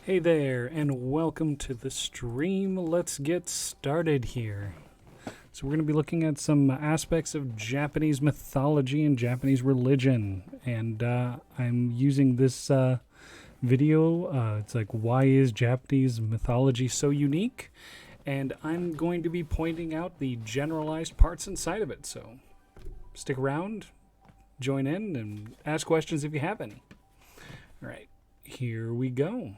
Hey there, and welcome to the stream. Let's get started here. So we're going to be looking at some aspects of Japanese mythology and Japanese religion. And I'm using this video. It's like, why is Japanese mythology so unique? And I'm going to be pointing out the generalized parts inside of it. So stick around, join in, and ask questions if you have any. All right, here we go.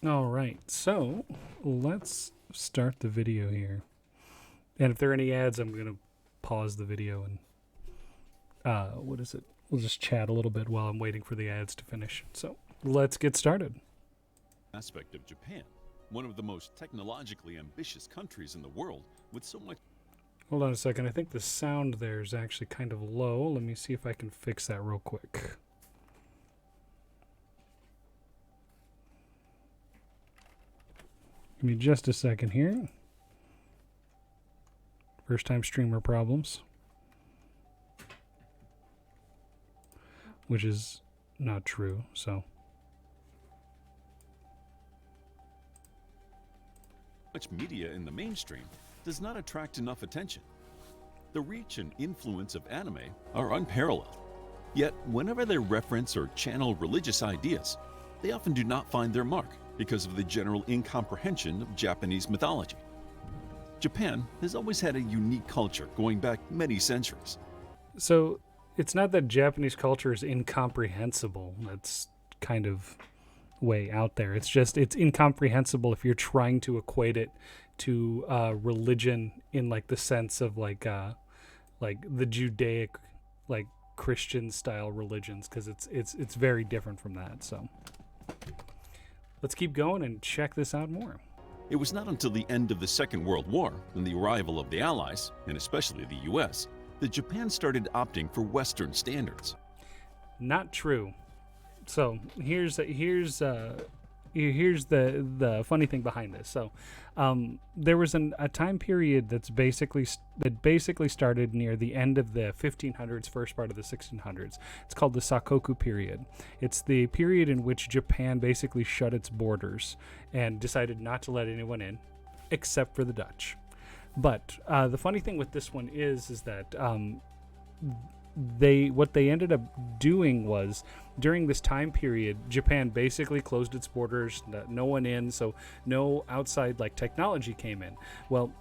All right, so let's start the video here. And if there are any ads, I'm going to pause the video and, We'll just chat a little bit while I'm waiting for the ads to finish. So let's get started. Aspect of Japan, one of the most technologically ambitious countries in the world, with so much. Hold on a second. I think the sound there is actually kind of low. Let me see if I can fix that real quick. Give me just a second here. First time streamer problems. Which is not true, so. Much media in the mainstream does not attract enough attention. The reach and influence of anime are unparalleled. Yet, whenever they reference or channel religious ideas, they often do not find their mark because of the general incomprehension of Japanese mythology. Japan has always had a unique culture going back many centuries. So, it's not that Japanese culture is incomprehensible. That's kind of way out there. It's just, it's incomprehensible if you're trying to equate it to religion in like the sense of like the Judaic, like Christian style religions, because it's very different from that. So let's keep going and check this out more. It was not until the end of the Second World War and the arrival of the Allies, and especially the US, that Japan started opting for Western standards. Not true. So here's the funny thing behind this. So there was a time period that basically started near the end of the 1500s, first part of the 1600s. It's called the Sakoku period. It's the period in which Japan basically shut its borders and decided not to let anyone in, except for the Dutch. But the funny thing with this one is that what they ended up doing was, during this time period, Japan basically closed its borders, no one in, so no outside like technology came in. Well,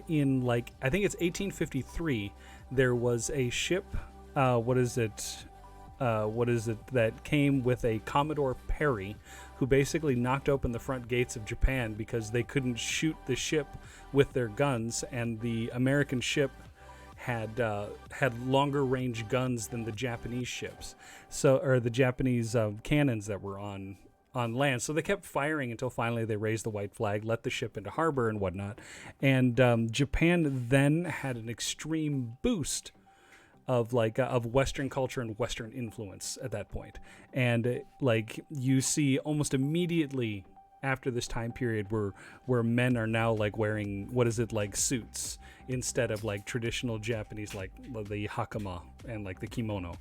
in like, I think it's 1853, there was a ship, that came with a Commodore Perry, who basically knocked open the front gates of Japan because they couldn't shoot the ship with their guns, and the American ship had longer range guns than the Japanese ships, or the Japanese cannons that were on land. So they kept firing until finally they raised the white flag, let the ship into harbor and whatnot. And Japan then had an extreme boost of Western culture and Western influence at that point. And you see almost immediately after this time period where men are now like wearing suits instead of like traditional Japanese, like the hakama and like the kimono.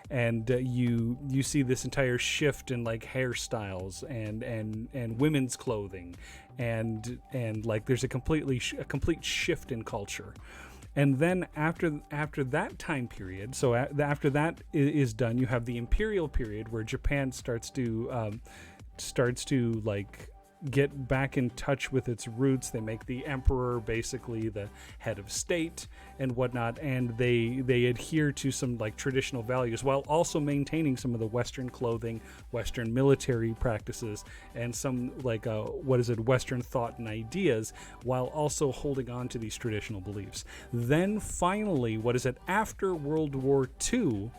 And you see this entire shift in like hairstyles and women's clothing, and like there's a complete shift in culture. And then after that time period, so after that is done, you have the imperial period where Japan starts to like get back in touch with its roots. They make the emperor basically the head of state and whatnot, and they adhere to some like traditional values while also maintaining some of the Western clothing, Western military practices, and some Western thought and ideas, while also holding on to these traditional beliefs. Then finally, after World War II,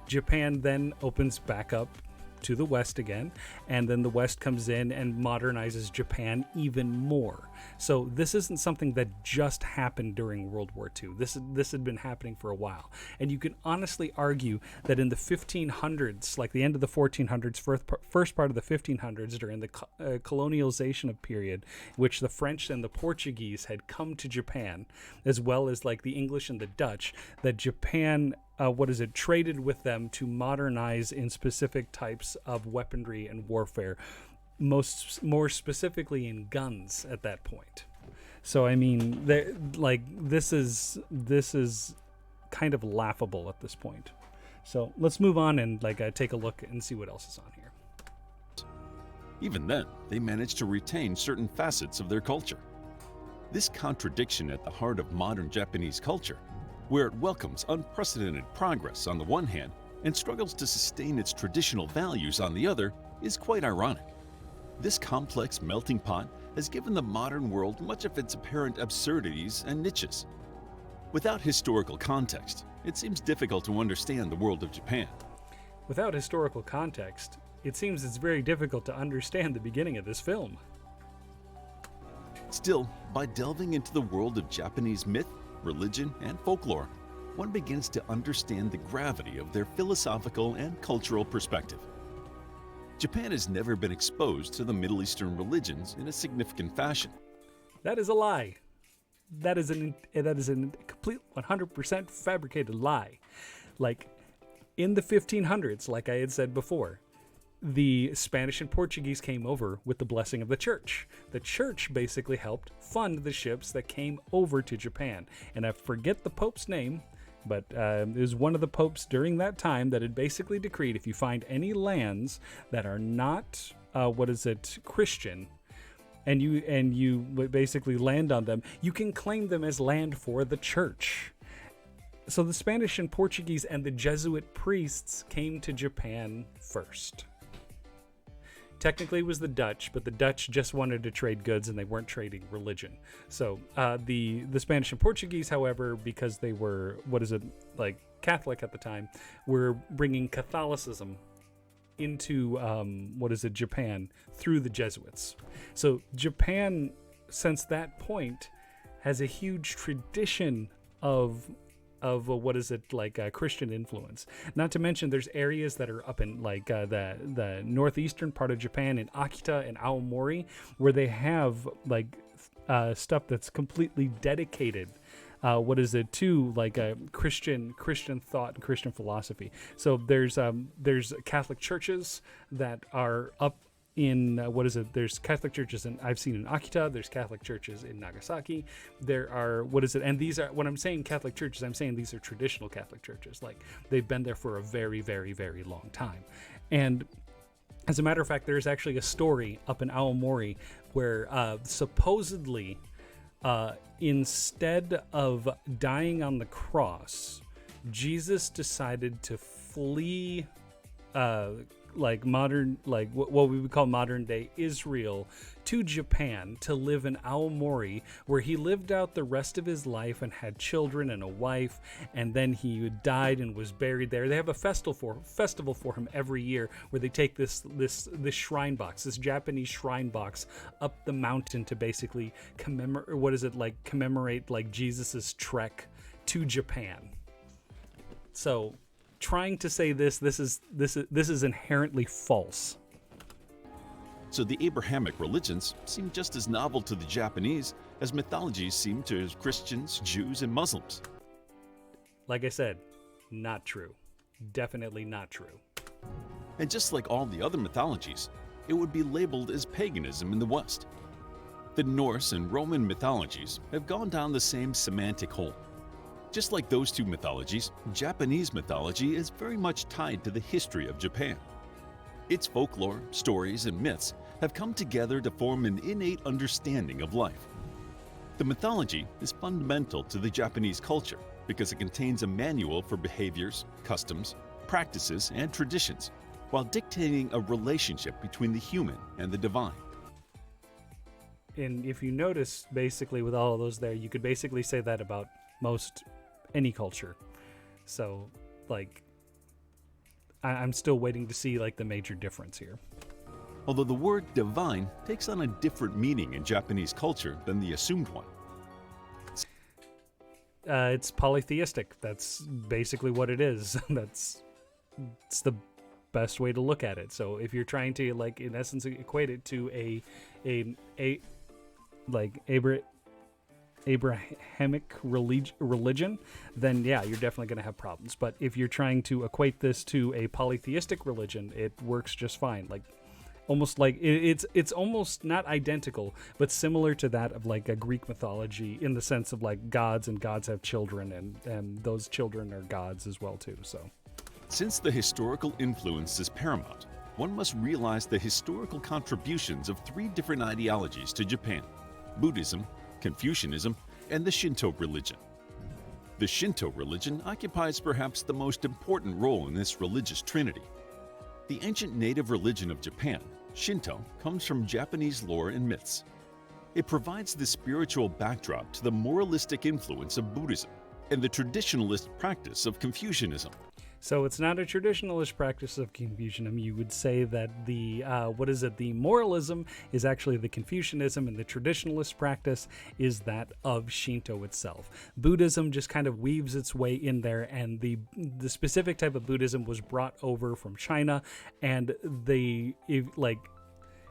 Japan then opens back up to the West again, and then the West comes in and modernizes Japan even more. So this isn't something that just happened during World War II. This had been happening for a while. And you can honestly argue that in the 1500s, like the end of the 1400s, first part of the 1500s, during the colonialization of period, which the French and the Portuguese had come to Japan, as well as like the English and the Dutch, that Japan traded with them to modernize in specific types of weaponry and warfare, more specifically in guns at that point. So I mean, this is kind of laughable at this point. So let's move on and take a look and see what else is on here. Even then, they managed to retain certain facets of their culture. This contradiction at the heart of modern Japanese culture, where it welcomes unprecedented progress on the one hand and struggles to sustain its traditional values on the other, is quite ironic. This complex melting pot has given the modern world much of its apparent absurdities and niches. Without historical context, it seems difficult to understand the world of Japan. Without historical context, it seems it's very difficult to understand the beginning of this film. Still, by delving into the world of Japanese myth, religion, and folklore, one begins to understand the gravity of their philosophical and cultural perspective. Japan has never been exposed to the Middle Eastern religions in a significant fashion. That is a lie. That is a complete 100% fabricated lie. Like, in the 1500s, like I had said before, the Spanish and Portuguese came over with the blessing of the church. The church basically helped fund the ships that came over to Japan. And I forget the Pope's name, but it was one of the popes during that time that had basically decreed if you find any lands that are not, Christian, and you basically land on them, you can claim them as land for the church. So the Spanish and Portuguese and the Jesuit priests came to Japan first. Technically it was the Dutch, but the Dutch just wanted to trade goods and they weren't trading religion. So the Spanish and Portuguese, however, because they were, Catholic at the time, were bringing Catholicism into, Japan through the Jesuits. So Japan, since that point, has a huge tradition of Christian influence. Not to mention there's areas that are up in the northeastern part of Japan in Akita and Aomori where they have stuff that's completely dedicated to Christian thought and Christian philosophy. So there's Catholic churches that are up in there's Catholic churches I've seen in Akita, there's Catholic churches in Nagasaki, there are and these are, when I'm saying Catholic churches, I'm saying these are traditional Catholic churches, like they've been there for a very, very, very long time. And as a matter of fact, there's actually a story up in Aomori where supposedly instead of dying on the cross, Jesus decided to flee what we would call modern day Israel to Japan to live in Aomori, where he lived out the rest of his life and had children and a wife, and then he died and was buried there. They have a festival for him every year where they take this shrine box, this Japanese shrine box, up the mountain to basically commemorate Jesus's trek to Japan. So trying to say this is inherently false. So the Abrahamic religions seem just as novel to the Japanese as mythologies seem to Christians, Jews, and Muslims. Like I said, not true. Definitely not true. And just like all the other mythologies, it would be labeled as paganism in the West. The Norse and Roman mythologies have gone down the same semantic hole. Just like those two mythologies, Japanese mythology is very much tied to the history of Japan. Its folklore, stories, and myths have come together to form an innate understanding of life. The mythology is fundamental to the Japanese culture because it contains a manual for behaviors, customs, practices, and traditions, while dictating a relationship between the human and the divine. And if you notice, basically with all of those there, you could basically say that about most any culture. So, I'm still waiting to see like the major difference here. Although the word divine takes on a different meaning in Japanese culture than the assumed one. It's polytheistic. That's basically what it is. It's the best way to look at it. So if you're trying to, like, in essence, equate it to a Abrahamic religion, then yeah, you're definitely going to have problems. But if you're trying to equate this to a polytheistic religion, it works just fine. Like, almost like it's almost not identical, but similar to that of like a Greek mythology, in the sense of like gods, and gods have children, and those children are gods as well too. So since the historical influence is paramount, one must realize the historical contributions of three different ideologies to Japan: Buddhism, Confucianism, and the Shinto religion. The Shinto religion occupies perhaps the most important role in this religious trinity. The ancient native religion of Japan, Shinto, comes from Japanese lore and myths. It provides the spiritual backdrop to the moralistic influence of Buddhism and the traditionalist practice of Confucianism. So it's not a traditionalist practice of Confucianism. You would say that the the moralism is actually the Confucianism, and the traditionalist practice is that of Shinto itself. Buddhism just kind of weaves its way in there, and the specific type of Buddhism was brought over from China, and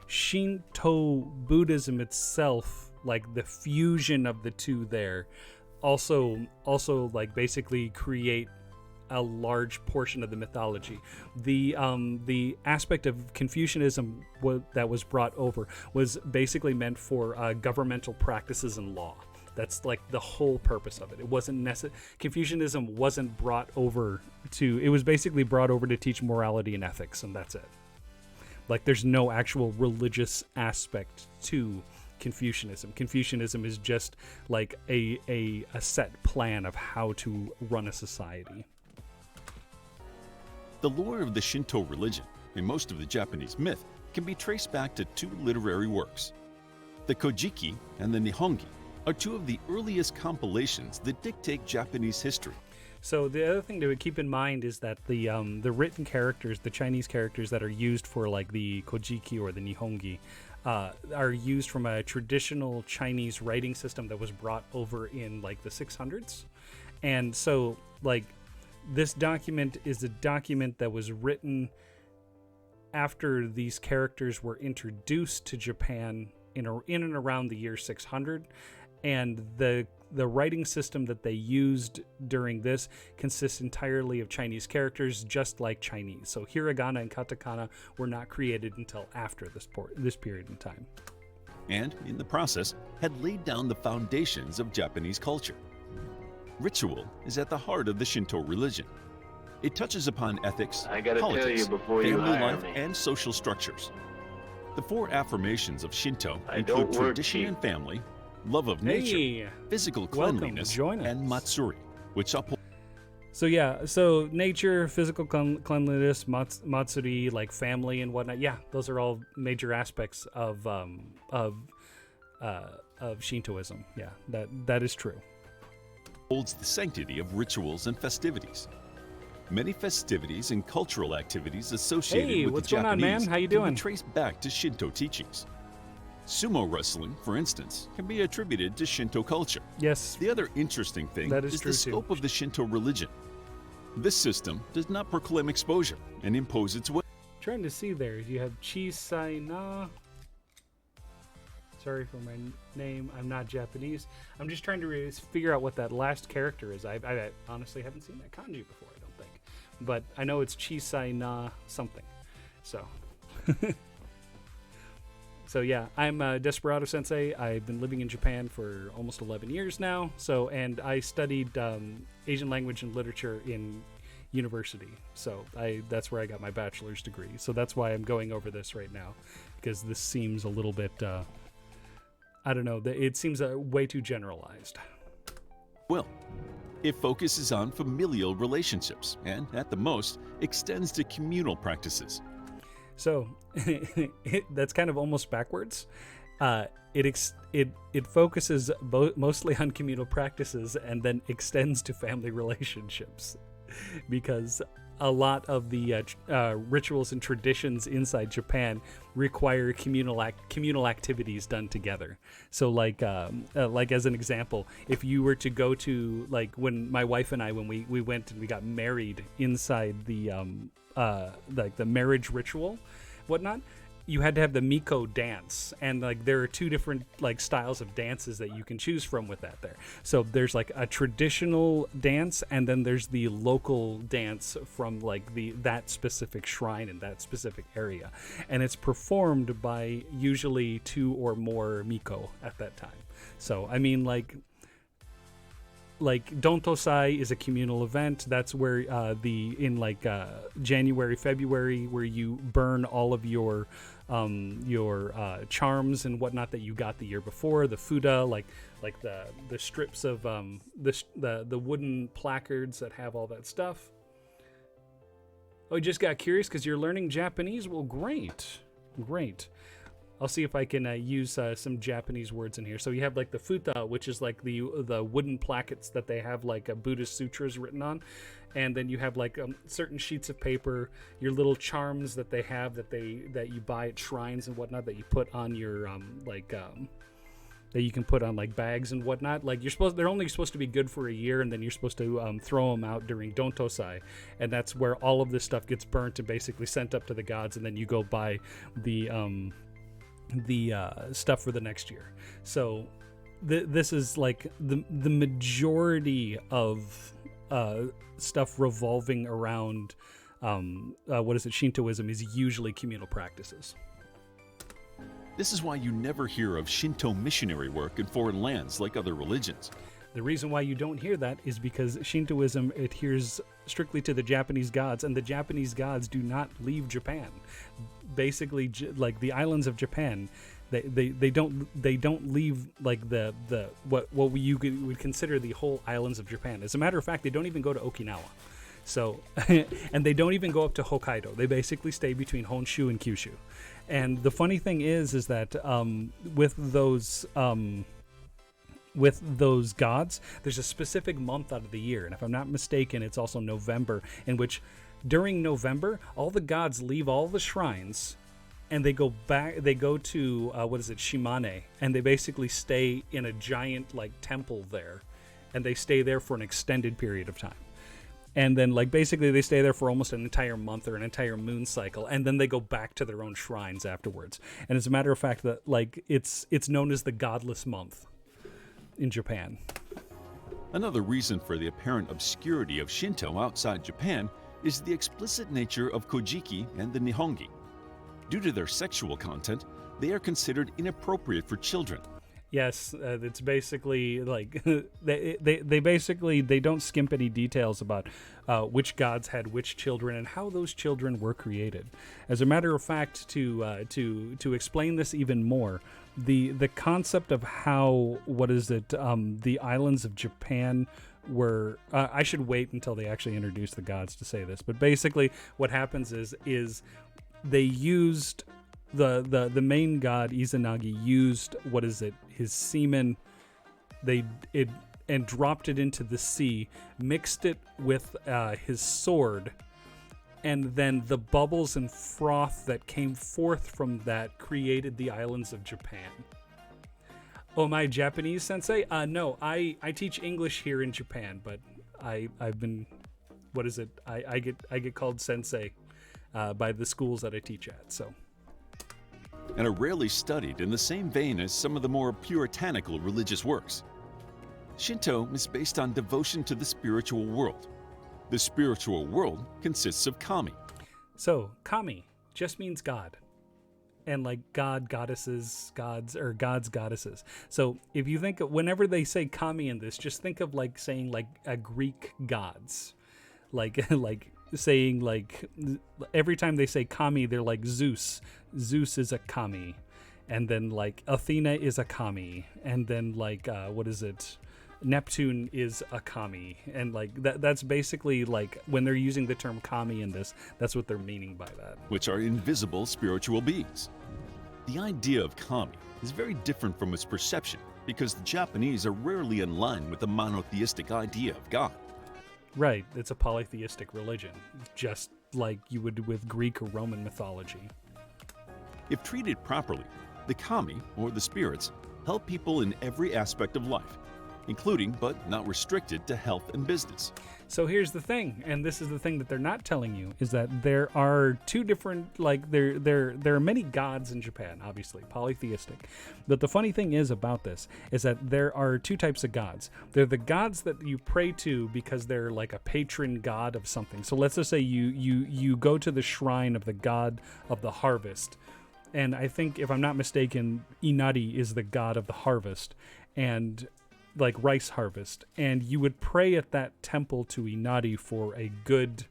Shinto Buddhism itself, like the fusion of the two there, also like basically create a large portion of the mythology. The aspect of Confucianism that was brought over was basically meant for governmental practices and law. That's like the whole purpose of it. It wasn't Confucianism wasn't brought over to. It was basically brought over to teach morality and ethics, and that's it. Like, there's no actual religious aspect to Confucianism. Confucianism is just like a set plan of how to run a society. The lore of the Shinto religion, and most of the Japanese myth, can be traced back to two literary works. The Kojiki and the Nihongi are two of the earliest compilations that dictate Japanese history. So the other thing to keep in mind is that the written characters, the Chinese characters that are used for like the Kojiki or the Nihongi, are used from a traditional Chinese writing system that was brought over in like the 600s. And so like this document is a document that was written after these characters were introduced to Japan in and around the year 600, and the writing system that they used during this consists entirely of Chinese characters, just like Chinese. So hiragana and katakana were not created until after this period in time. And in the process, had laid down the foundations of Japanese culture. Ritual is at the heart of the Shinto religion. It touches upon ethics, politics, family life, and social structures. The four affirmations of Shinto include tradition and family, love of nature, physical cleanliness, and matsuri, which uphold. So nature, physical cleanliness, matsuri, like family and whatnot. Yeah, those are all major aspects of Shintoism. Yeah, that is true. Holds the sanctity of rituals and festivities. Many festivities and cultural activities associated with the Japanese on, man? How you doing? Can be traced back to Shinto teachings. Sumo wrestling, for instance, can be attributed to Shinto culture. Yes. The other interesting thing is the scope of the Shinto religion. This system does not proclaim exposure and impose its way. Trying to see there, you have Chisai na. Sorry for my name. I'm not Japanese. I'm just trying to figure out what that last character is. I honestly haven't seen that kanji before, I don't think. But I know it's Chisai na something. So. So yeah, I'm Desperado Sensei. I've been living in Japan for almost 11 years now. And I studied Asian language and literature in university. So that's where I got my bachelor's degree. So that's why I'm going over this right now, because this seems a little bit, I don't know, it seems way too generalized. Well, it focuses on familial relationships and, at the most, extends to communal practices. So that's kind of almost backwards. It focuses mostly on communal practices and then extends to family relationships, because a lot of the rituals and traditions inside Japan require communal activities done together. So like as an example, if you were to go to, like, when my wife and I, when we went and we got married inside the like the marriage ritual, whatnot, you had to have the Miko dance, and like there are two different like styles of dances that you can choose from with that there. So there's like a traditional dance, and then there's the local dance from like that specific shrine in that specific area, and it's performed by usually 2 or more Miko at that time. So I mean, like Dontosai is a communal event. That's where in January, February, where you burn all of your charms and whatnot that you got the year before. The fuda, like the strips of the wooden placards that have all that stuff. Oh, you just got curious because you're learning Japanese? Well, great. I'll see if I can use some Japanese words in here. So you have like the futa, which is like the wooden plackets that they have like Buddhist sutras written on, and then you have like certain sheets of paper, your little charms that they have that you buy at shrines and whatnot that you put on your that you can put on like bags and whatnot. Like they're only supposed to be good for a year, and then you're supposed to throw them out during Dontosai, and that's where all of this stuff gets burnt and basically sent up to the gods, and then you go buy the stuff for the next year. So this is like the majority of stuff revolving around Shintoism is usually communal practices. This is why you never hear of Shinto missionary work in foreign lands like other religions. The reason why you don't hear that is because Shintoism adheres strictly to the Japanese gods, and the Japanese gods do not leave Japan. Basically, like the islands of Japan, they don't leave like what you would consider the whole islands of Japan. As a matter of fact, they don't even go to Okinawa. So, and they don't even go up to Hokkaido. They basically stay between Honshu and Kyushu. And the funny thing is that with those gods, there's a specific month out of the year, and if I'm not mistaken, it's also November, in which during November all the gods leave all the shrines and they go to Shimane, and they basically stay in a giant like temple there, and they stay there for an extended period of time. And then like basically they stay there for almost an entire month or an entire moon cycle, and then they go back to their own shrines afterwards. And as a matter of fact, that like it's known as the godless month in Japan. Another reason for the apparent obscurity of Shinto outside Japan is the explicit nature of Kojiki and the Nihongi. Due to their sexual content, they are considered inappropriate for children. Yes, it's basically like they don't skimp any details about which gods had which children and how those children were created. As a matter of fact, to explain this even more, the concept of how the islands of Japan were I should wait until they actually introduce the gods to say this, but basically what happens is they used the main god Izanagi used his semen, and dropped it into the sea, mixed it with his sword, and then the bubbles and froth that came forth from that created the islands of Japan. Oh, my Japanese sensei? No, I teach English here in Japan, but I've been, I get called sensei by the schools that I teach at, so. And are rarely studied in the same vein as some of the more puritanical religious works. Shinto is based on devotion to the spiritual world. The spiritual world consists of kami. So, kami just means God. And like god, goddesses, gods, or gods, goddesses. So if you think whenever they say kami in this, just think of like saying like a Greek gods. Like saying like every time they say kami, they're like Zeus. Zeus is a kami, and then like Athena is a kami, and then like Neptune is a kami, and like that's basically like when they're using the term kami in this, that's what they're meaning by that. Which are invisible spiritual beings. The idea of kami is very different from its perception because the Japanese are rarely in line with the monotheistic idea of God. Right. It's a polytheistic religion, just like you would with Greek or Roman mythology. If treated properly, the kami, or the spirits, help people in every aspect of life, including but not restricted to health and business. So here's the thing, and this is the thing that they're not telling you, is that there are two different, like, there are many gods in Japan, obviously, polytheistic. But the funny thing is about this, is that there are two types of gods. They're the gods that you pray to because they're like a patron god of something. So let's just say you go to the shrine of the god of the harvest, and I think, if I'm not mistaken, Inari is the god of the harvest, and like rice harvest, and you would pray at that temple to Inari for a good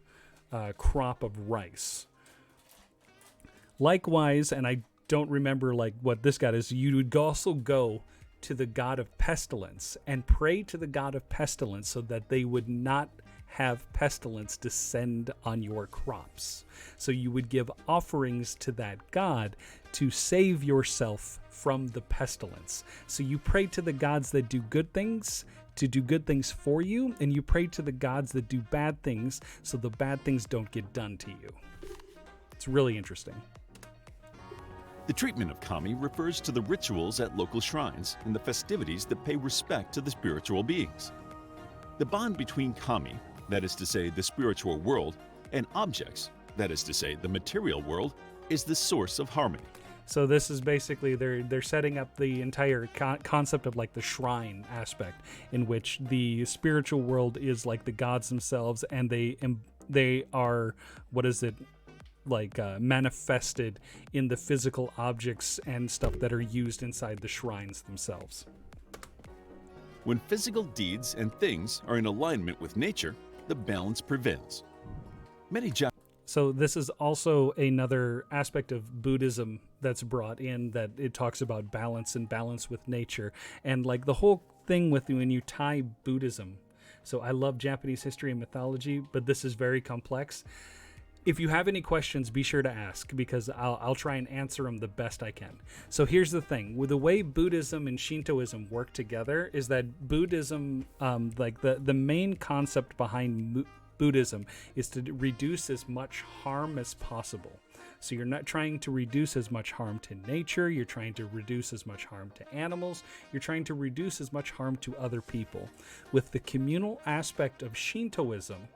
crop of rice. Likewise, and I don't remember like what this god is, you would also go to the god of pestilence and pray to the god of pestilence so that they would not have pestilence descend on your crops. So you would give offerings to that god to save yourself from the pestilence. So you pray to the gods that do good things to do good things for you, and you pray to the gods that do bad things so the bad things don't get done to you. It's really interesting. The treatment of kami refers to the rituals at local shrines and the festivities that pay respect to the spiritual beings. The bond between kami, that is to say the spiritual world, and objects, that is to say the material world, is the source of harmony. So this is basically they're setting up the entire concept of like the shrine aspect, in which the spiritual world is like the gods themselves, and they are, what is it, like manifested in the physical objects and stuff that are used inside the shrines themselves. When physical deeds and things are in alignment with nature, the balance prevails. So this is also another aspect of Buddhism that's brought in, that it talks about balance and balance with nature. And like the whole thing with when you tie Buddhism. So I love Japanese history and mythology, but this is very complex. If you have any questions, be sure to ask, because I'll try and answer them the best I can. So here's the thing. With the way Buddhism and Shintoism work together is that Buddhism, like the main concept behind Buddhism is to reduce as much harm as possible. So you're not trying to reduce as much harm to nature, you're trying to reduce as much harm to animals, you're trying to reduce as much harm to other people. With the communal aspect of Shintoism,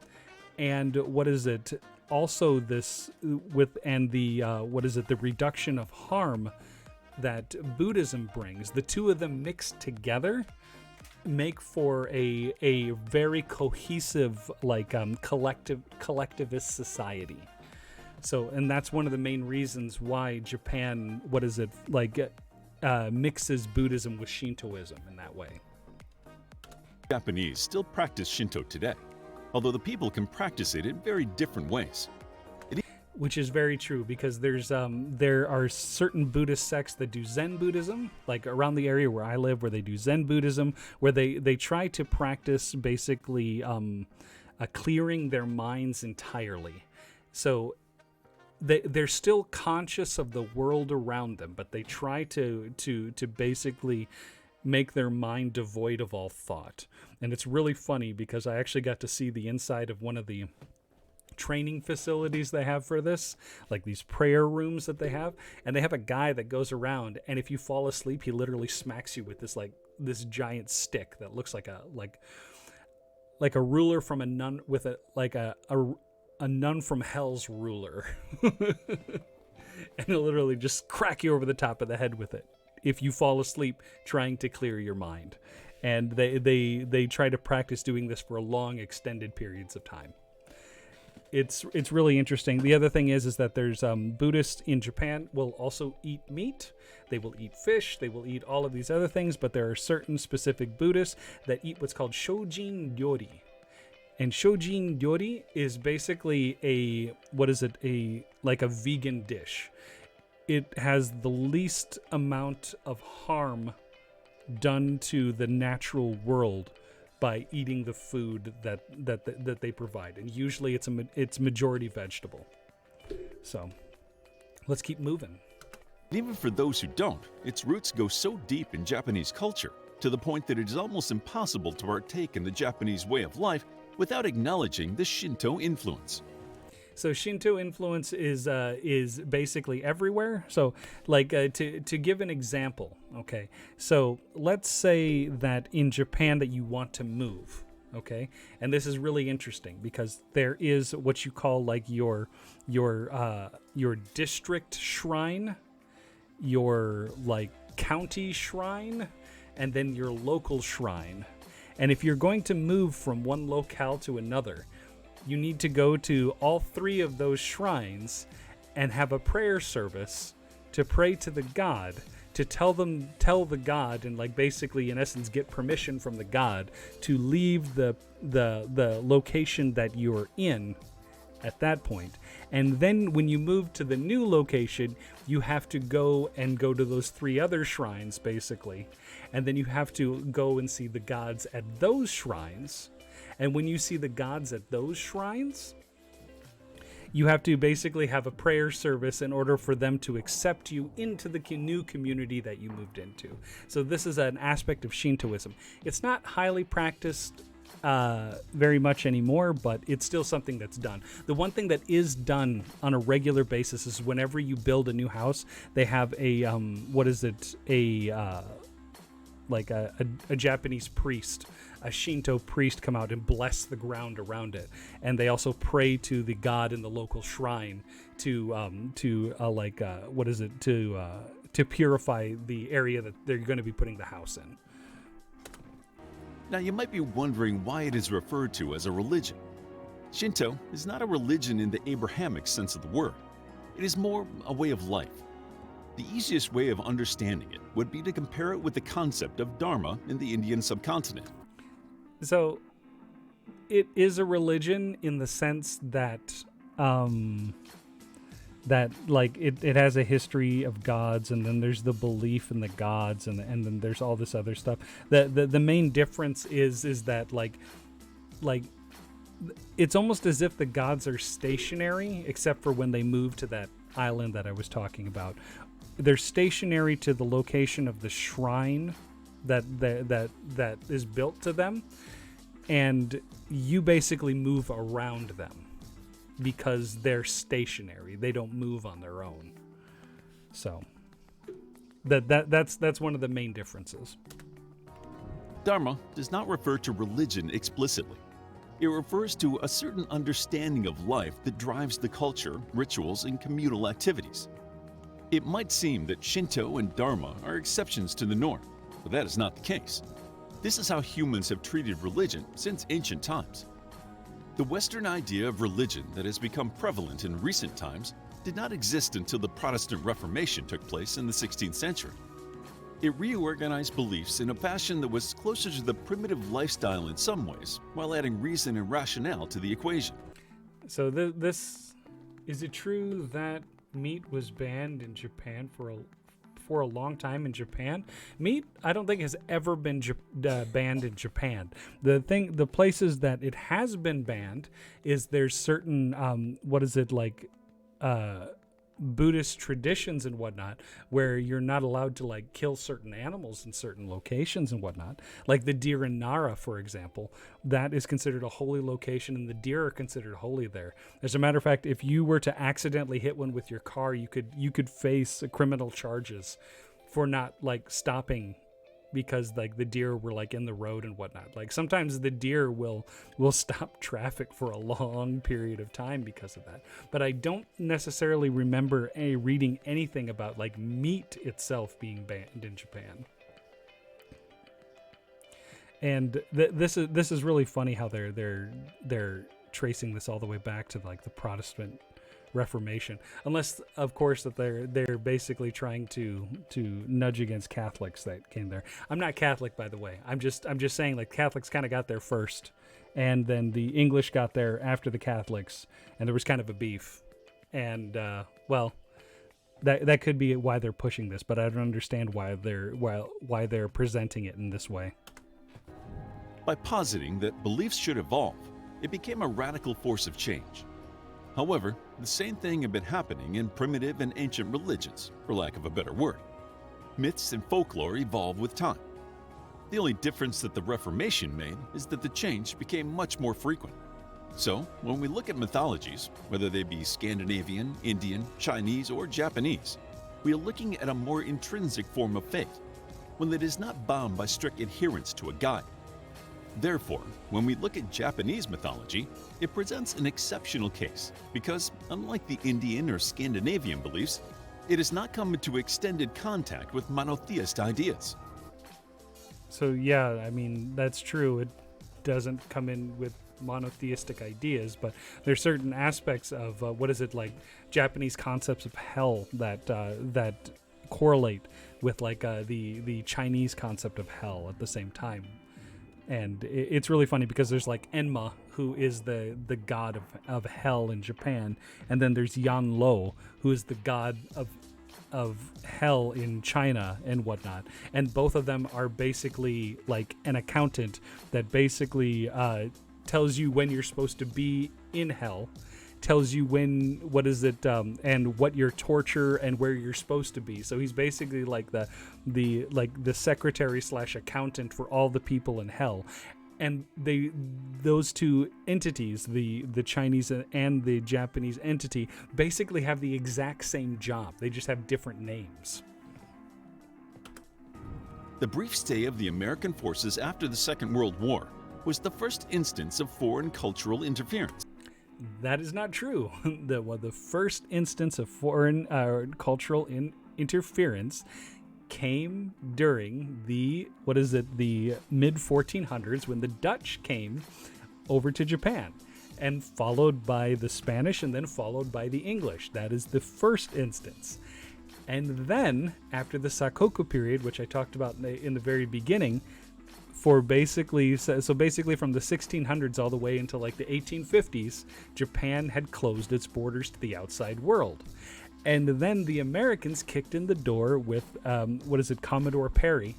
and what is it, also this with, and the the reduction of harm that Buddhism brings, the two of them mixed together make for a very cohesive, like collectivist society. So, and that's one of the main reasons why Japan, mixes Buddhism with Shintoism in that way. Japanese still practice Shinto today, although the people can practice it in very different ways. Which is very true, because there are certain Buddhist sects that do Zen Buddhism, like around the area where I live, where they do Zen Buddhism, where they try to practice basically clearing their minds entirely. So they're still conscious of the world around them, but they try to basically make their mind devoid of all thought. And it's really funny, because I actually got to see the inside of one of the training facilities they have for this, like these prayer rooms that they have, and they have a guy that goes around, and if you fall asleep, he literally smacks you with this giant stick that looks like a ruler from a nun, with a nun from hell's ruler. And he'll literally just crack you over the top of the head with it if you fall asleep trying to clear your mind. And they try to practice doing this for long extended periods of time. It's really interesting. The other thing is that there's Buddhists in Japan will also eat meat. They will eat fish. They will eat all of these other things. But there are certain specific Buddhists that eat what's called shojin ryori. And shojin ryori is basically a vegan dish. It has the least amount of harm done to the natural world by eating the food that they provide, and usually it's majority vegetable. So let's keep moving. Even for those who don't, its roots go so deep in Japanese culture, to the point that it is almost impossible to partake in the Japanese way of life without acknowledging the Shinto influence. So Shinto influence is basically everywhere. So, like to give an example, okay. So let's say that in Japan that you want to move, okay, and this is really interesting because there is what you call like your district shrine, your like county shrine, and then your local shrine. And if you're going to move from one locale to another, you need to go to all three of those shrines and have a prayer service to pray to the god, to tell the god, and like basically in essence get permission from the god to leave the location that you're in at that point. And then when you move to the new location, you have to go to those three other shrines basically. And then you have to go and see the gods at those shrines. And when you see the gods at those shrines, you have to basically have a prayer service in order for them to accept you into the new community that you moved into. So this is an aspect of Shintoism. It's not highly practiced very much anymore, but it's still something that's done. The one thing that is done on a regular basis is whenever you build a new house, they have a Japanese priest, a Shinto priest, come out and bless the ground around it, and they also pray to the god in the local shrine to purify the area that they're going to be putting the house in. Now you might be wondering why it is referred to as a religion. Shinto is not a religion in the Abrahamic sense of the word. It is more a way of life. The easiest way of understanding it would be to compare it with the concept of Dharma in the Indian subcontinent. So, it is a religion in the sense that it has a history of gods, and then there's the belief in the gods, and then there's all this other stuff. The main difference is that like it's almost as if the gods are stationary, except for when they move to that island that I was talking about. They're stationary to the location of the shrine that is built to them, and you basically move around them because they're stationary. They don't move on their own. So that's one of the main differences. Dharma does not refer to religion explicitly. It refers to a certain understanding of life that drives the culture, rituals, and communal activities. It might seem that Shinto and Dharma are exceptions to the norm, but that is not the case. This is how humans have treated religion since ancient times. The Western idea of religion that has become prevalent in recent times did not exist until the Protestant Reformation took place in the 16th century. It reorganized beliefs in a fashion that was closer to the primitive lifestyle in some ways, while adding reason and rationale to the equation. So is it true that meat was banned in Japan for a long time in Japan? Meat, I don't think, has ever been banned in Japan. The places that it has been banned is there's certain Buddhist traditions and whatnot, where you're not allowed to like kill certain animals in certain locations and whatnot. Like the deer in Nara, for example, that is considered a holy location, and the deer are considered holy there. As a matter of fact, if you were to accidentally hit one with your car, you could face criminal charges for not like stopping because like the deer were like in the road and whatnot. Like sometimes the deer will stop traffic for a long period of time because of that. But I don't necessarily remember reading anything about like meat itself being banned in Japan. And this is really funny how they're tracing this all the way back to like the Protestant Reformation, unless of course that they're basically trying to nudge against Catholics that came there. I'm not Catholic, by the way. I'm just saying like Catholics kind of got there first, and then the English got there after the Catholics, and there was kind of a beef, and that could be why they're pushing this, but I don't understand why they're presenting it in this way. By positing that beliefs should evolve, it became a radical force of change. However, the same thing had been happening in primitive and ancient religions, for lack of a better word. Myths and folklore evolve with time. The only difference that the Reformation made is that the change became much more frequent. So, when we look at mythologies, whether they be Scandinavian, Indian, Chinese, or Japanese, we are looking at a more intrinsic form of faith, one that is not bound by strict adherence to a guide. Therefore, when we look at Japanese mythology, it presents an exceptional case because, unlike the Indian or Scandinavian beliefs, it has not come into extended contact with monotheist ideas. So yeah, I mean, that's true. It doesn't come in with monotheistic ideas, but there's certain aspects of like Japanese concepts of hell that correlate with the Chinese concept of hell at the same time. And it's really funny because there's like Enma, who is the god of hell in Japan, and then there's Yan Lo, who is the god of hell in China and whatnot. And both of them are basically like an accountant that basically tells you when you're supposed to be in hell, tells you and what your torture and where you're supposed to be. So he's basically like the secretary / accountant for all the people in hell. And those two entities, the Chinese and the Japanese entity, basically have the exact same job. They just have different names. The brief stay of the American forces after the Second World War was the first instance of foreign cultural interference. That is not true. The first instance of foreign cultural interference came during the mid 1400s, when the Dutch came over to Japan, and followed by the Spanish, and then followed by the English. That is the first instance. And then after the Sakoku period, which I talked about in the very beginning, for basically from the 1600s all the way until like the 1850s, Japan had closed its borders to the outside world. And then the Americans kicked in the door with Commodore Perry,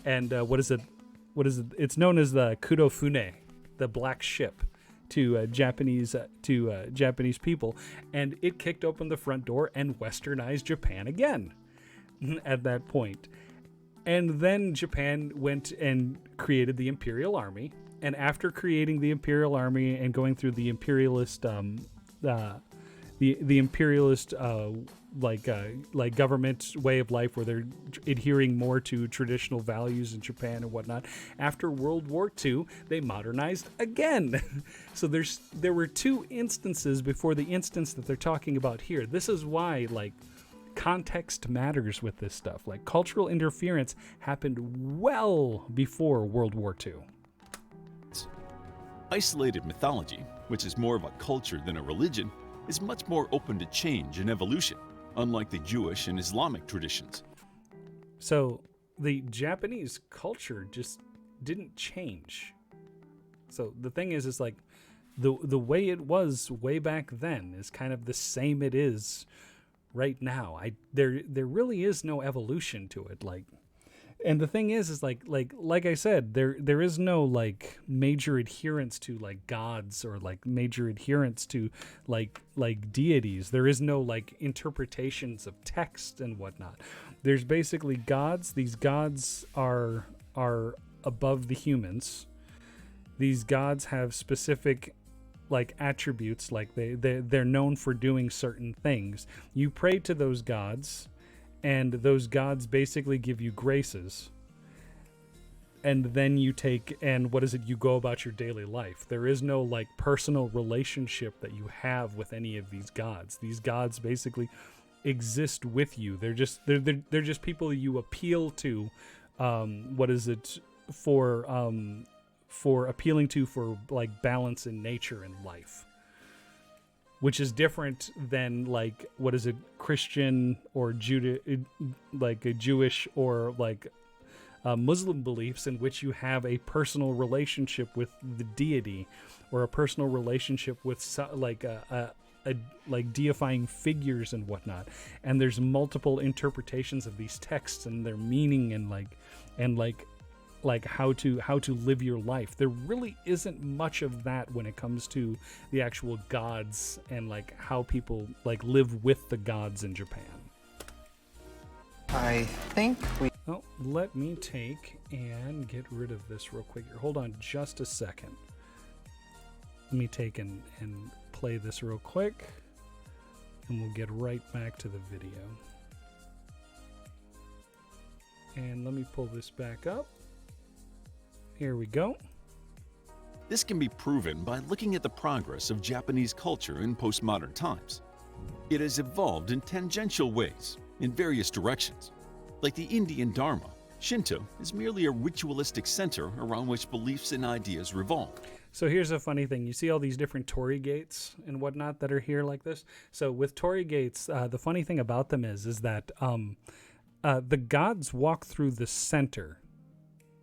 and it's known as the Kudofune, the black ship, to Japanese people, and it kicked open the front door and westernized Japan again at that point. And then Japan went and created the Imperial Army, and after creating the Imperial Army and going through the imperialist government way of life, where they're adhering more to traditional values in Japan and whatnot. After World War II, they modernized again. So there were two instances before the instance that they're talking about here. This is why context matters with this stuff. Like, cultural interference happened well before World War II. Isolated mythology, which is more of a culture than a religion, is much more open to change and evolution, unlike the Jewish and Islamic traditions. So the Japanese culture just didn't change. So the thing is like the way it was way back then is kind of the same it is right now. There really is no evolution to it. And the thing is like I said, there is no like major adherence to like gods, or like major adherence to like deities. There is no like interpretations of text and whatnot. There's basically gods. These gods are above the humans. These gods have specific like attributes, like they're known for doing certain things. You pray to those gods, and those gods basically give you graces, and then you go about your daily life. There is no like personal relationship that you have with any of these gods. These gods basically exist with you. They're just people you appeal to, for appealing to for like balance in nature and life, which is different than like Christian or like a Jewish or like Muslim beliefs, in which you have a personal relationship with the deity, or a personal relationship with like deifying figures and whatnot. And there's multiple interpretations of these texts and their meaning, and how to live your life. There really isn't much of that when it comes to the actual gods and like how people like live with the gods in Japan. I think we Oh, let me take and get rid of this real quick here. Hold on just a second. Let me take and play this real quick, and we'll get right back to the video. And let me pull this back up. Here we go. This can be proven by looking at the progress of Japanese culture in postmodern times. It has evolved in tangential ways, in various directions. Like the Indian Dharma, Shinto is merely a ritualistic center around which beliefs and ideas revolve. So here's a funny thing. You see all these different torii gates and whatnot that are here like this? So with torii gates, the funny thing about them is that the gods walk through the center.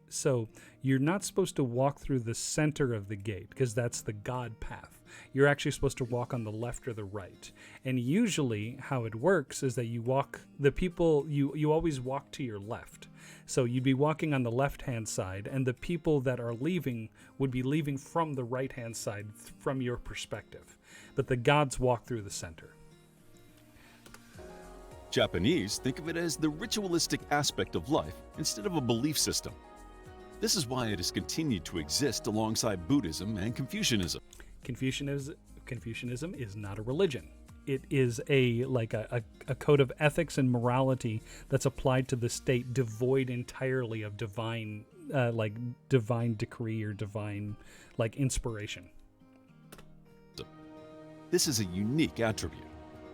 So you're not supposed to walk through the center of the gate because that's the god path. You're actually supposed to walk on the left or the right. And usually how it works is that you always walk to your left. So you'd be walking on the left-hand side, and the people that are leaving would be leaving from the right-hand side from your perspective. But the gods walk through the center. Japanese think of it as the ritualistic aspect of life instead of a belief system. This is why it has continued to exist alongside Buddhism and Confucianism. Confucianism is not a religion. It is a code of ethics and morality that's applied to the state, devoid entirely of divine decree or divine inspiration. This is a unique attribute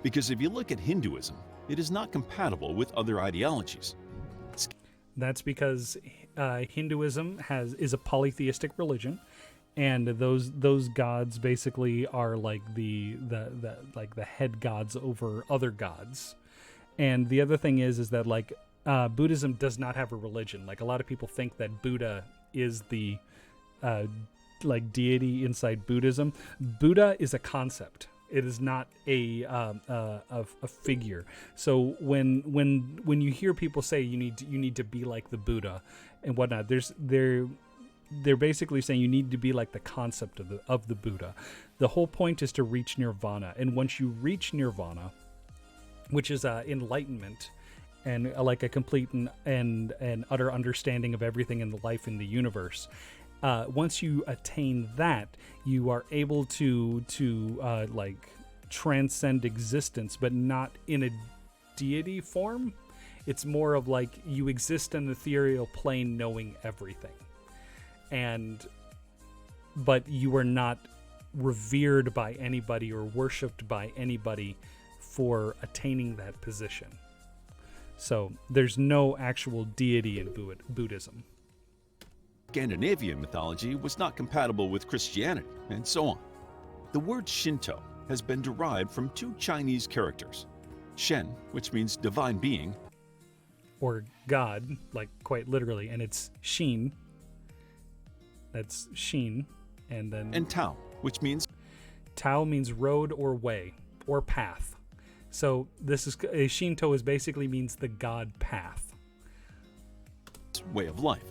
because if you look at Hinduism, it is not compatible with other ideologies. That's because Hinduism is a polytheistic religion, and those gods basically are like the head gods over other gods. And the other thing is that Buddhism does not have a religion. Like, a lot of people think that Buddha is the deity inside Buddhism. Buddha is a concept. It is not a figure. So when you hear people say you need to be like the Buddha and whatnot, they're basically saying you need to be like the concept of the Buddha. The whole point is to reach nirvana, and once you reach nirvana, which is enlightenment and like a complete and utter understanding of everything in the life in the universe. Once you attain that, you are able to transcend existence, but not in a deity form. It's more of like you exist in an ethereal plane knowing everything. But you are not revered by anybody or worshipped by anybody for attaining that position. So there's no actual deity in Buddhism. Scandinavian mythology was not compatible with Christianity, and so on. The word Shinto has been derived from two Chinese characters, Shen, which means divine being, or God, like quite literally, and it's Shin. That's Shin, and Tao, which means road or way or path. So this is Shinto basically means the God path. Way of life.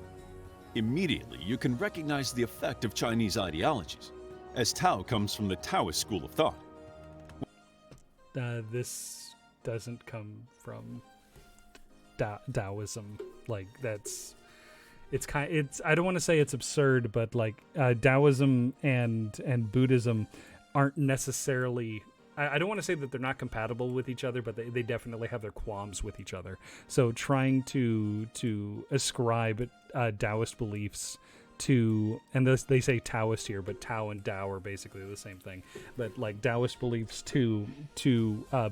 Immediately, you can recognize the effect of Chinese ideologies, as Tao comes from the Taoist school of thought. This doesn't come from Taoism. I don't want to say it's absurd, but Taoism and Buddhism aren't necessarily. I don't want to say that they're not compatible with each other, but they definitely have their qualms with each other. So trying to ascribe Taoist beliefs to, and they say Taoist here, but Tao and Tao are basically the same thing. But like Taoist beliefs to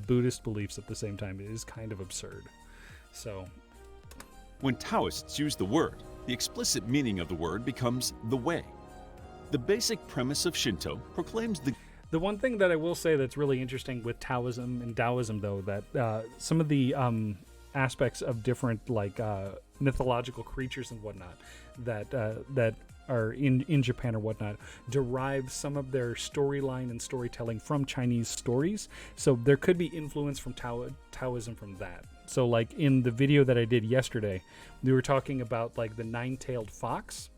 Buddhist beliefs at the same time is kind of absurd. So when Taoists use the word, the explicit meaning of the word becomes the way. The basic premise of Shinto proclaims the one thing that I will say that's really interesting with Taoism and Taoism, though, that some of the aspects of different mythological creatures and whatnot that are in Japan or whatnot derive some of their storyline and storytelling from Chinese stories. So there could be influence from Taoism from that. So like in the video that I did yesterday, we were talking about the nine-tailed fox.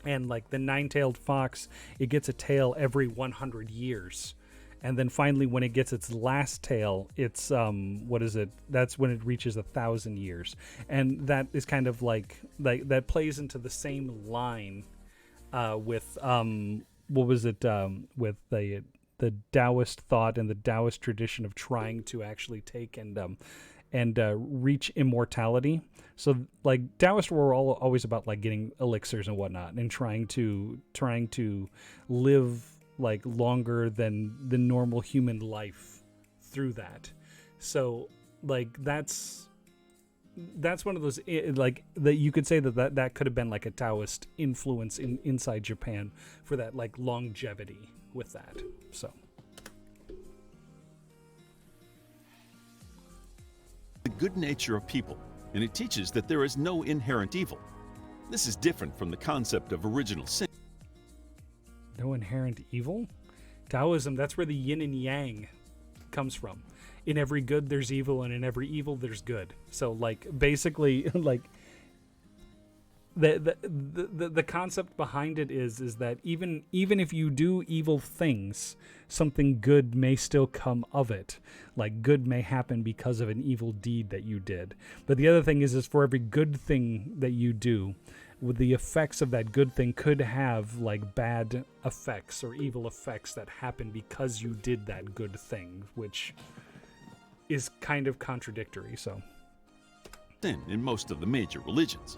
And the nine-tailed fox, it gets a tail every 100 years. And then finally, when it gets its last tail, it's what is it? That's when it reaches 1,000 years, and that is kind of like that plays into the same line with what was it with the Taoist thought and the Taoist tradition of trying to actually take and reach immortality. So like Taoists were always about like getting elixirs and whatnot and trying to live like longer than the normal human life through that. So like that's one of those like that you could say that could have been like a Taoist influence inside Japan for that like longevity with that. So the good nature of people, and it teaches that there is no inherent evil. This is different from the concept of original sin. No inherent evil? Taoism, that's where the yin and yang comes from. In every good there's evil, and in every evil there's good. So like basically like the concept behind it is that even if you do evil things, something good may still come of it. Like good may happen because of an evil deed that you did. But the other thing is for every good thing that you do, with the effects of that good thing could have like bad effects or evil effects that happen because you did that good thing, which is kind of contradictory. So sin in most of the major religions.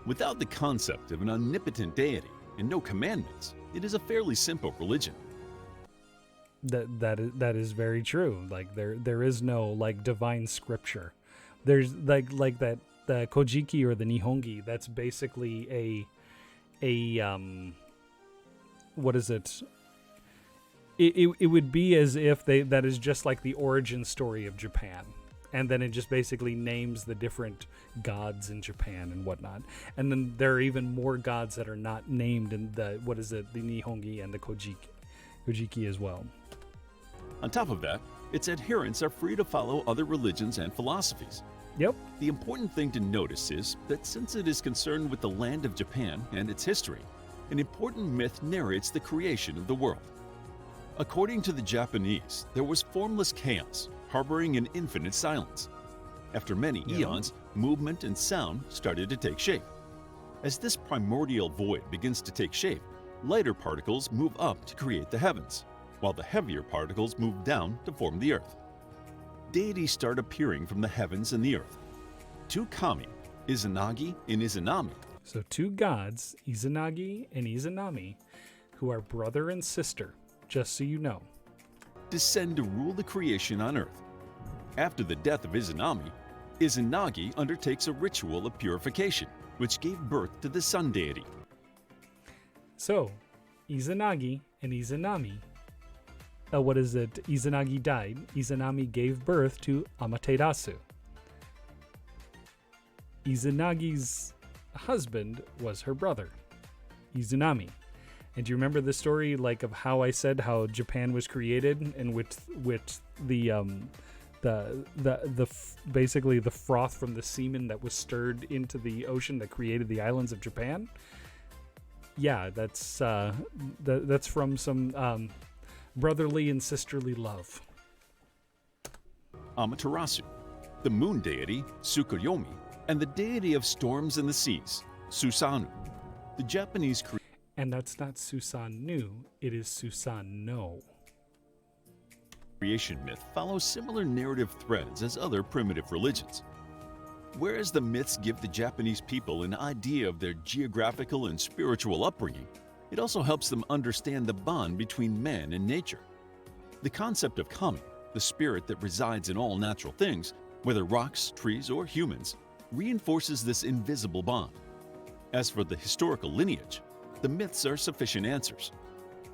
Without the concept of an omnipotent deity and no commandments, it is a fairly simple religion. That is very true. Like there is no like divine scripture. There's like that the Kojiki or the Nihongi. That's basically a what is it? It would be as if that is just like the origin story of Japan. And then it just basically names the different gods in Japan and whatnot. And then there are even more gods that are not named in the Nihongi and the Kojiki as well. On top of that, its adherents are free to follow other religions and philosophies. Yep. The important thing to notice is that since it is concerned with the land of Japan and its history, an important myth narrates the creation of the world. According to the Japanese, there was formless chaos, harboring an infinite silence. After many eons, movement and sound started to take shape. As this primordial void begins to take shape, lighter particles move up to create the heavens, while the heavier particles move down to form the earth. Deities start appearing from the heavens and the earth. Two kami, Izanagi and Izanami. So two gods, Izanagi and Izanami, who are brother and sister, just so you know, descend to rule the creation on earth. After the death of Izanami, Izanagi undertakes a ritual of purification, which gave birth to the sun deity. So, Izanagi and Izanami, Izanagi died, Izanami gave birth to Amaterasu. Izanagi's husband was her brother, Izanami. And do you remember the story, like, of how I said how Japan was created, and with basically the froth from the semen that was stirred into the ocean that created the islands of Japan? Yeah, that's from some brotherly and sisterly love. Amaterasu, the moon deity Tsukuyomi, and the deity of storms and the seas, Susanoo. The Japanese and that's not Susanoo, it is Susanoo. Creation myth follows similar narrative threads as other primitive religions. Whereas the myths give the Japanese people an idea of their geographical and spiritual upbringing, it also helps them understand the bond between man and nature. The concept of kami, the spirit that resides in all natural things, whether rocks, trees, or humans, reinforces this invisible bond. As for the historical lineage, the myths are sufficient answers.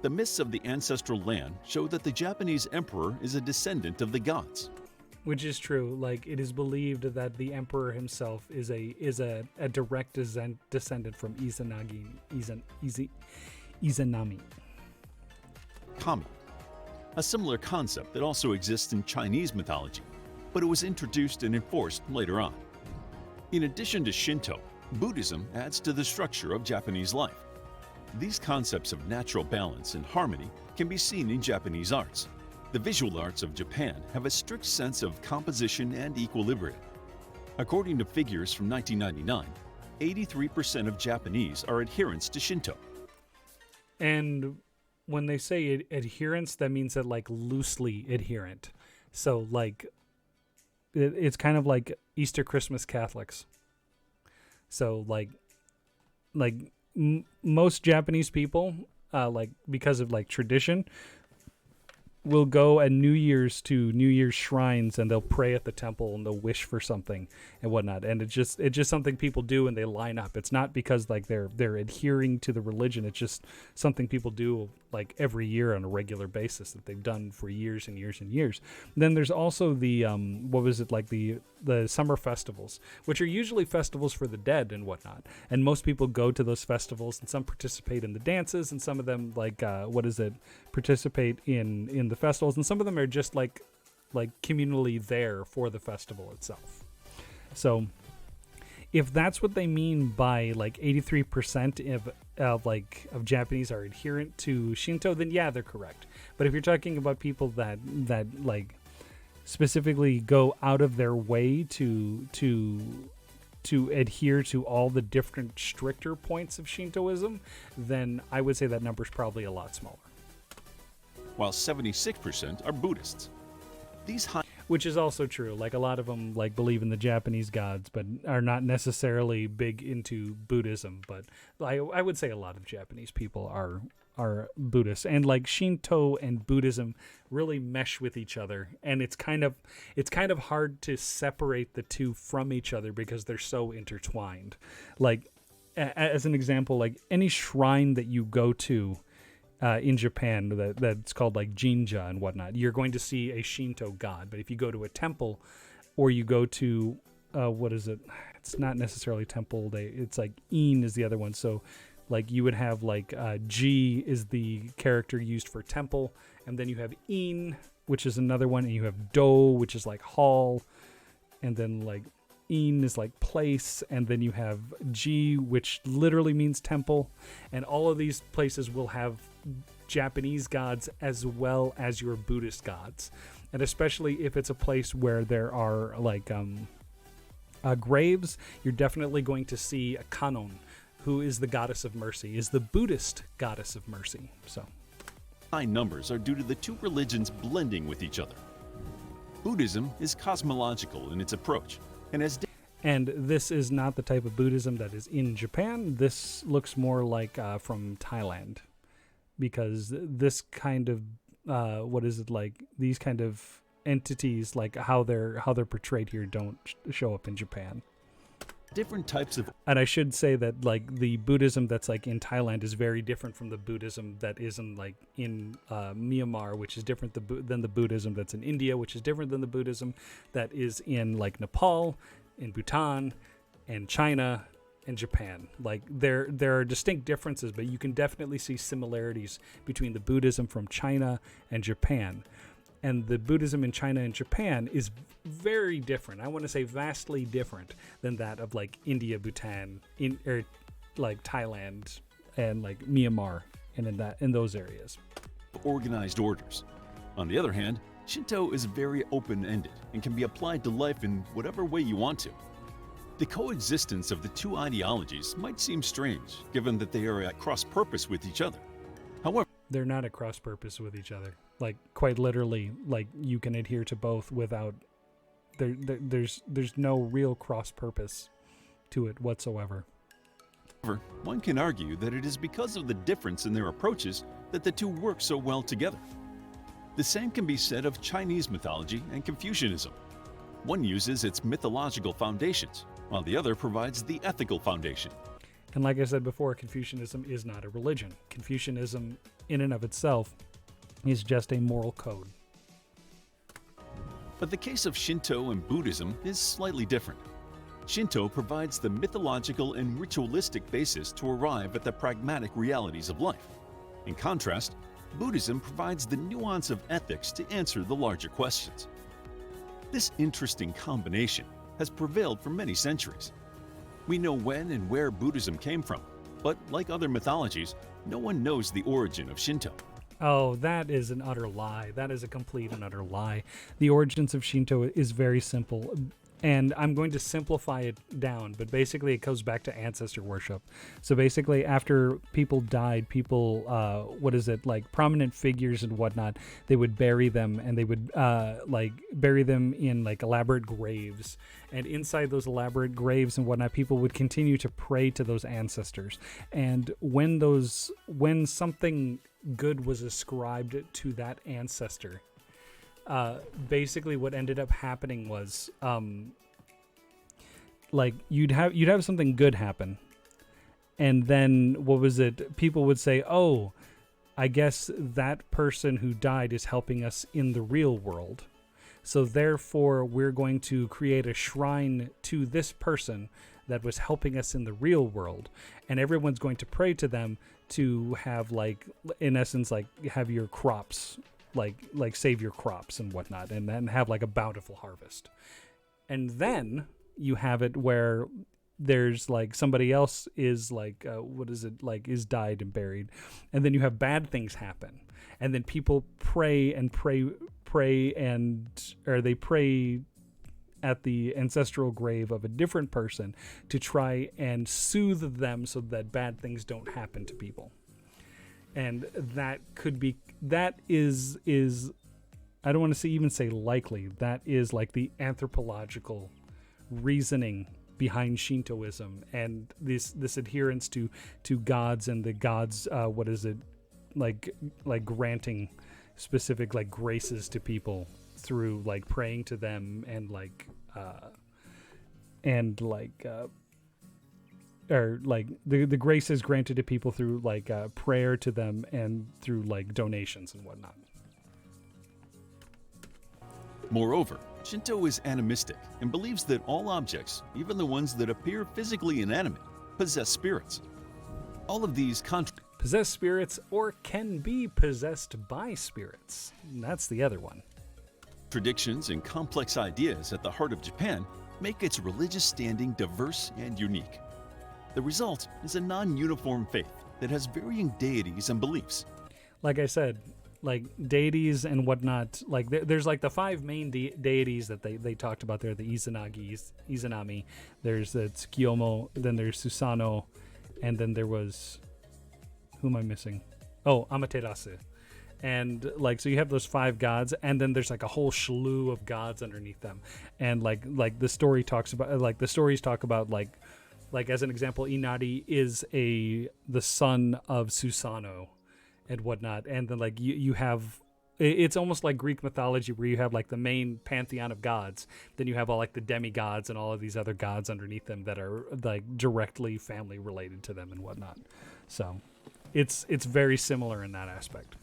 The myths of the ancestral land show that the Japanese emperor is a descendant of the gods. Which is true. Like, it is believed that the emperor himself is a direct descendant from Izanami. Kami, a similar concept that also exists in Chinese mythology, but it was introduced and enforced later on. In addition to Shinto, Buddhism adds to the structure of Japanese life. These concepts of natural balance and harmony can be seen in Japanese arts, The visual arts of Japan have a strict sense of composition and equilibrium. According to figures from 1999, 83% of Japanese are adherents to Shinto. And when they say adherence, that means that like loosely adherent. So like it's kind of like Easter Christmas Catholics. So like most Japanese people, like because of like tradition, will go at New Year's to New Year's shrines, and they'll pray at the temple and they'll wish for something and whatnot. And it's just something people do, and they line up. It's not because like they're adhering to the religion. It's just something people do like every year on a regular basis that they've done for years and years and years. Then there's also the the summer festivals, which are usually festivals for the dead and whatnot. And most people go to those festivals, and some participate in the dances, and some of them participate in the festivals, and some of them are just like communally there for the festival itself. So if that's what they mean by like 83% of Japanese are adherent to Shinto, then yeah, they're correct. But if you're talking about people that like specifically go out of their way to adhere to all the different stricter points of Shintoism, then I would say that number's probably a lot smaller. While 76% are Buddhists. Which is also true. Like a lot of them like believe in the Japanese gods, but are not necessarily big into Buddhism. But I would say a lot of Japanese people are Buddhists, and like Shinto and Buddhism really mesh with each other, and it's kind of hard to separate the two from each other because they're so intertwined. Like as an example, like any shrine that you go to in Japan that's called like Jinja and whatnot, you're going to see a Shinto god. But if you go to a temple, or you go to it's not necessarily temple, it's like In is the other one. So like you would have like Ji is the character used for temple, and then you have In, which is another one, and you have Do, which is like hall, and then like In is like place, and then you have Ji, which literally means temple. And all of these places will have Japanese gods as well as your Buddhist gods. And especially if it's a place where there are like graves, you're definitely going to see a Kanon, who is the goddess of mercy, is the Buddhist goddess of mercy. So high numbers are due to the two religions blending with each other. Buddhism is cosmological in its approach, and this is not the type of Buddhism that is in Japan. This looks more like from Thailand, because this kind of these kind of entities, like how they're portrayed here, don't show up in Japan. Different types of, and I should say that like the Buddhism that's like in Thailand is very different from the Buddhism that is in like in Myanmar, which is different than the Buddhism that's in India, which is different than the Buddhism that is in like Nepal, in Bhutan, and China, and Japan. Like there are distinct differences, but you can definitely see similarities between the Buddhism from China and Japan. And the Buddhism in China and Japan is very different. I want to say vastly different than that of like India, Bhutan, like Thailand, and like Myanmar, and in those areas. Organized orders. On the other hand, Shinto is very open-ended and can be applied to life in whatever way you want to. The coexistence of the two ideologies might seem strange, given that they are at cross-purpose with each other. However, they're not at cross-purpose with each other. Like quite literally, like you can adhere to both without there's no real cross-purpose to it whatsoever. One can argue that it is because of the difference in their approaches that the two work so well together. The same can be said of Chinese mythology and Confucianism. One uses its mythological foundations, while the other provides the ethical foundation. And like I said before, Confucianism is not a religion. Confucianism, in and of itself, is just a moral code. But the case of Shinto and Buddhism is slightly different. Shinto provides the mythological and ritualistic basis to arrive at the pragmatic realities of life. In contrast, Buddhism provides the nuance of ethics to answer the larger questions. This interesting combination has prevailed for many centuries. We know when and where Buddhism came from, but like other mythologies, no one knows the origin of Shinto. Oh, that is an utter lie. That is a complete and utter lie. The origins of Shinto is very simple. And I'm going to simplify it down, but basically it goes back to ancestor worship. So basically, after people died, people, like prominent figures and whatnot, they would bury them, and they would bury them in like elaborate graves. And inside those elaborate graves and whatnot, people would continue to pray to those ancestors. And when something good was ascribed to that ancestor, basically what ended up happening was you'd have something good happen, and then people would say, oh, I guess that person who died is helping us in the real world, so therefore we're going to create a shrine to this person that was helping us in the real world, and everyone's going to pray to them to have, like, in essence, like, have your crops, like save your crops and whatnot, and then have like a bountiful harvest. And then you have it where there's like somebody else is like is died and buried, and then you have bad things happen, and then people pray at the ancestral grave of a different person to try and soothe them so that bad things don't happen to people. And that is I don't want to even say likely, that is like the anthropological reasoning behind Shintoism and this adherence to gods, and the gods like granting specific like graces to people through like praying to them, or like the graces granted to people through like prayer to them and through like donations and whatnot. Moreover, Shinto is animistic and believes that all objects, even the ones that appear physically inanimate, possess spirits. All of these possess spirits or can be possessed by spirits. And that's the other one. Contradictions and complex ideas at the heart of Japan make its religious standing diverse and unique. The result is a non-uniform faith that has varying deities and beliefs. Like I said, like deities and whatnot, like there's like the five main deities that they talked about there: the Izanami, there's the Tsukiyomo, then there's Susanoo, and then there was, who am I missing? Oh, Amaterasu. And like, so you have those five gods, and then there's like a whole slew of gods underneath them. And like the story talks about, like the stories talk about like as an example, Inari is the son of Susanoo and whatnot. And then like you have, it's almost like Greek mythology where you have like the main pantheon of gods. Then you have all like the demigods and all of these other gods underneath them that are like directly family related to them and whatnot. So it's very similar in that aspect.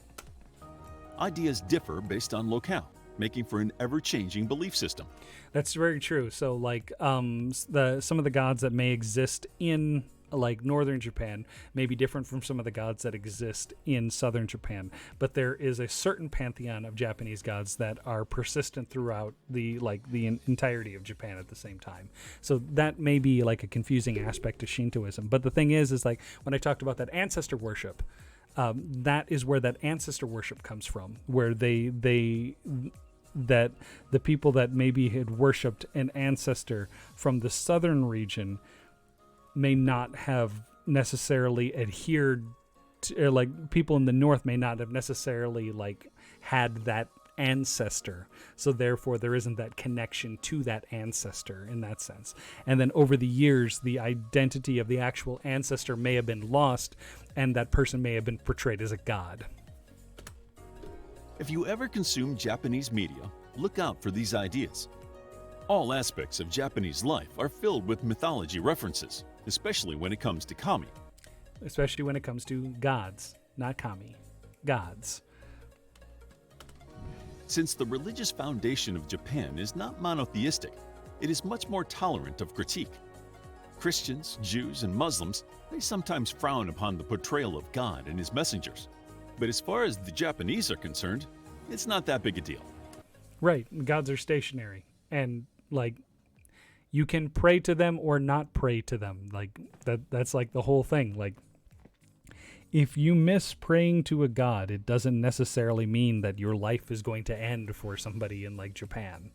Ideas differ based on locale, making for an ever-changing belief system. That's very true. So like some of the gods that may exist in like northern Japan may be different from some of the gods that exist in southern Japan, but there is a certain pantheon of Japanese gods that are persistent throughout the entirety of Japan at the same time. So that may be like a confusing aspect to Shintoism. But the thing is like when I talked about that ancestor worship, that is where that ancestor worship comes from, where that the people that maybe had worshipped an ancestor from the southern region may not have necessarily adhered to, or like people in the north may not have necessarily like had that ancestor, so therefore there isn't that connection to that ancestor in that sense. And then over the years, the identity of the actual ancestor may have been lost, and that person may have been portrayed as a god. If you ever consume Japanese media, look out for these ideas. All aspects of Japanese life are filled with mythology references, especially when it comes to kami. Especially when it comes to gods, not kami, gods. Since the religious foundation of Japan is not monotheistic, it is much more tolerant of critique. Christians, Jews, and Muslims may sometimes frown upon the portrayal of God and his messengers. But as far as the Japanese are concerned, it's not that big a deal. Right. Gods are stationary. And, like, you can pray to them or not pray to them. Like, that's like the whole thing. Like, if you miss praying to a god, it doesn't necessarily mean that your life is going to end for somebody in like Japan.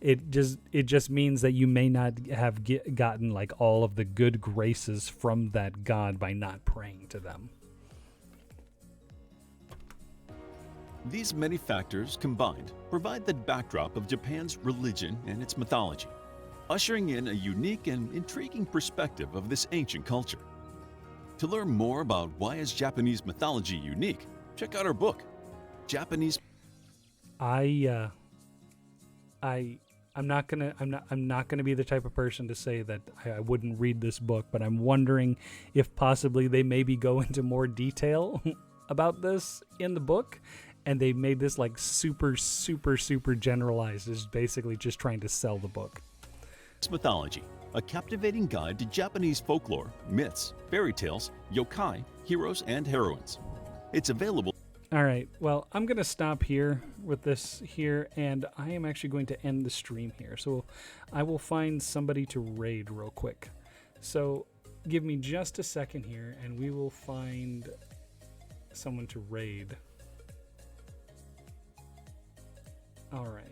It just means that you may not have gotten like all of the good graces from that god by not praying to them. These many factors combined provide the backdrop of Japan's religion and its mythology, ushering in a unique and intriguing perspective of this ancient culture. To learn more about why is Japanese mythology unique, check out our book, Japanese. I'm not gonna be the type of person to say that I wouldn't read this book, but I'm wondering if possibly they maybe go into more detail about this in the book, and they made this like super generalized, is basically just trying to sell the book. Mythology, a captivating guide to Japanese folklore, myths, fairy tales, yokai, heroes, and heroines. It's available. All right, well, I'm going to stop here with this here, and I am actually going to end the stream here. So I will find somebody to raid real quick. So give me just a second here, and we will find someone to raid. All right.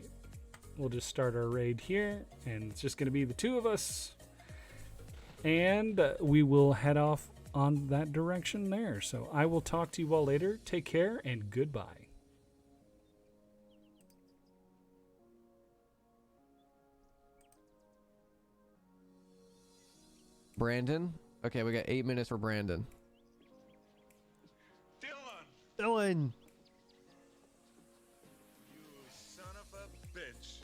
We'll just start our raid here, and it's just going to be the two of us. And we will head off on that direction there. So I will talk to you all later. Take care, and goodbye. Brandon? Okay, we got 8 minutes for Brandon. Dylan! Dylan! You son of a bitch.